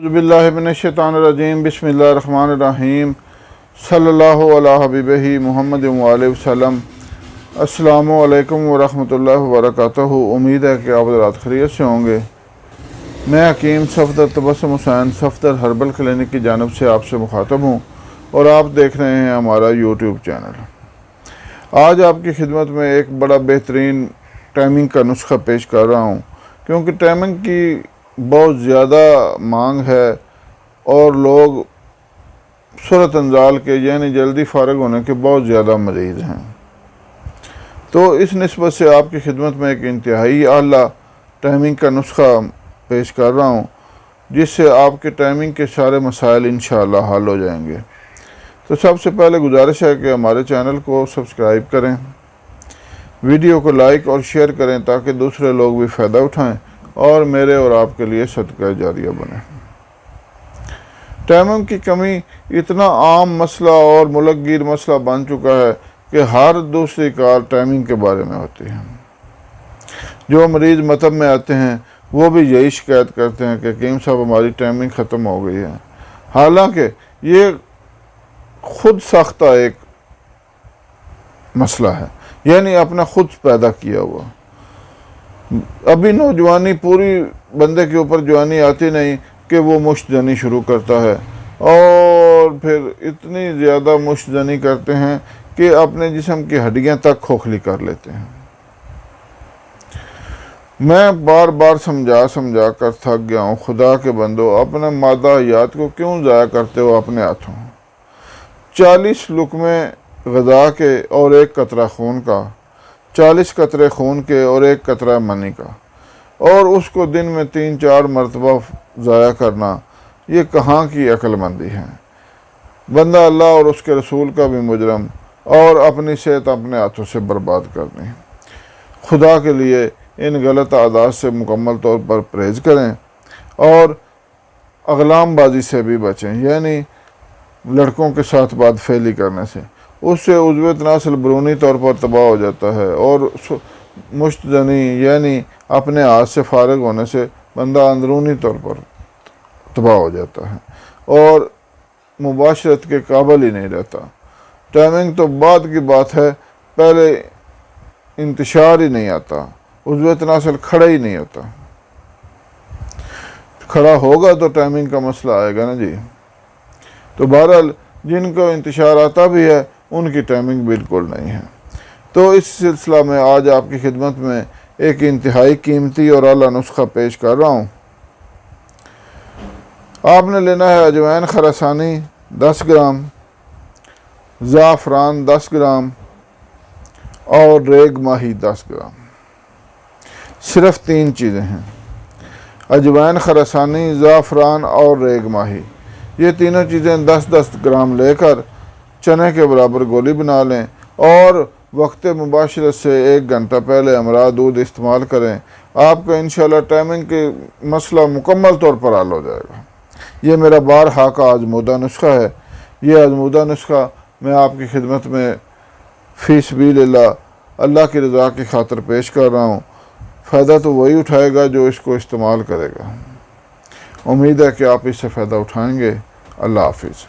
बिस्मिल्लाहिर्रहमानिर्रहीम बिस्मिल्लाहिर्रहमानिर्रहीम सल्लल्लाहु अला हबीबिही मुहम्मद व सल्लम। अस्सलामु अलैकुम व रहमतुल्लाहि व बरकातहू। उम्मीद है कि आप हज़रात खैरियत से होंगे। मैं हकीम सफदर तबस्सुम हुसैन सफदर हर्बल क्लिनिक की जानिब से आपसे मुखातब हूँ और आप देख रहे हैं हमारा यूट्यूब चैनल। आज आपकी खिदमत में एक बड़ा बेहतरीन टाइमिंग का नुस्खा पेश कर रहा हूँ, क्योंकि टाइमिंग की बहुत ज़्यादा मांग है और लोग सूरत अंजाल के यानी जल्दी फ़ारिग होने के बहुत ज़्यादा मरीज़ हैं। तो इस निस्बत से आपकी खिदमत में एक इंतहाई आला टाइमिंग का नुस्खा पेश कर रहा हूँ, जिससे आपके टाइमिंग के सारे मसाइल इंशाअल्लाह हल हो जाएंगे। तो सबसे पहले गुजारिश है कि हमारे चैनल को सब्सक्राइब करें, वीडियो को लाइक और शेयर करें ताकि दूसरे लोग भी फ़ायदा उठाएं और मेरे और आपके लिए सदका जारिया बने। टाइमिंग की कमी इतना आम मसला और मुल्कगीर मसला बन चुका है कि हर दूसरी कॉल टाइमिंग के बारे में होती है। जो मरीज़ मतब में आते हैं वो भी यही शिकायत करते हैं कि हकीम साहब हमारी टाइमिंग ख़त्म हो गई है, हालांकि ये खुद साख्ता एक मसला है, यानी अपना खुद पैदा किया हुआ। अभी नौजवानी पूरी बंदे के ऊपर जवानी आती नहीं कि वो मुश्तजनी शुरू करता है और फिर इतनी ज़्यादा मुश्तजनी करते हैं कि अपने जिस्म की हड्डियां तक खोखली कर लेते हैं। मैं बार बार समझा कर थक गया हूँ। खुदा के बंदो, अपने मादा हयात को क्यों ज़ाया करते हो अपने हाथों। 40 लुक़मे ग़ज़ा के और एक कतरा खून का, 40 कतरे खून के और एक कतरा मनी का, और उसको दिन में 3-4 मरतबा ज़ाया करना, ये कहाँ की अक्लमंदी है। बंदा अल्लाह और उसके रसूल का भी मुजरम और अपनी सेहत अपने हाथों से बर्बाद करनी। खुदा के लिए इन गलत आदात से मुकम्मल तौर पर परहेज़ करें और अगलामबाजी से भी बचें, यानी लड़कों के साथ बात फैली करने से। उससे उज़्व तनासल बरूनी तौर पर तबाह हो जाता है और मुश्तजनी यानी अपने हाथ से फ़ारिग होने से बंदा अंदरूनी तौर पर तबाह हो जाता है और मुबाशरत के काबिल ही नहीं रहता। टाइमिंग तो बाद की बात है, पहले इंतशार ही नहीं आता, उज़्व तनासल खड़ा ही नहीं होता। खड़ा होगा तो टाइमिंग का मसला आएगा ना जी। तो बहरहाल जिनको इंतशार आता भी है उनकी टाइमिंग बिल्कुल नहीं है। तो इस सिलसिला में आज आपकी खिदमत में एक इंतहाई कीमती और आला नुस्खा पेश कर रहा हूँ। आपने लेना है अजवाइन खरासानी 10 ग्राम, ज़ाफ़रान 10 ग्राम और रेग माही 10 ग्राम। सिर्फ 3 चीज़ें हैं, अजवाइन खरासानी, ज़ाफ़रान और रेग माही। ये तीनों चीज़ें 10-10 ग्राम लेकर चने के बराबर गोली बना लें और वक्त मुबाशरत से 1 घंटा पहले हमरा दूध इस्तेमाल करें। आपका इंशाल्लाह टाइमिंग के मसला मुकम्मल तौर पर हल हो जाएगा। ये मेरा बारहा का आजमूदा नुस्खा है। ये आजमूदा नुस्खा मैं आपकी खिदमत में फ़ी सबीलिल्लाह अल्लाह की रज़ा की खातिर पेश कर रहा हूँ। फ़ायदा तो वही उठाएगा जो इसको इस्तेमाल करेगा। उम्मीद है कि आप इससे फ़ायदा उठाएँगे। अल्लाह हाफिज़।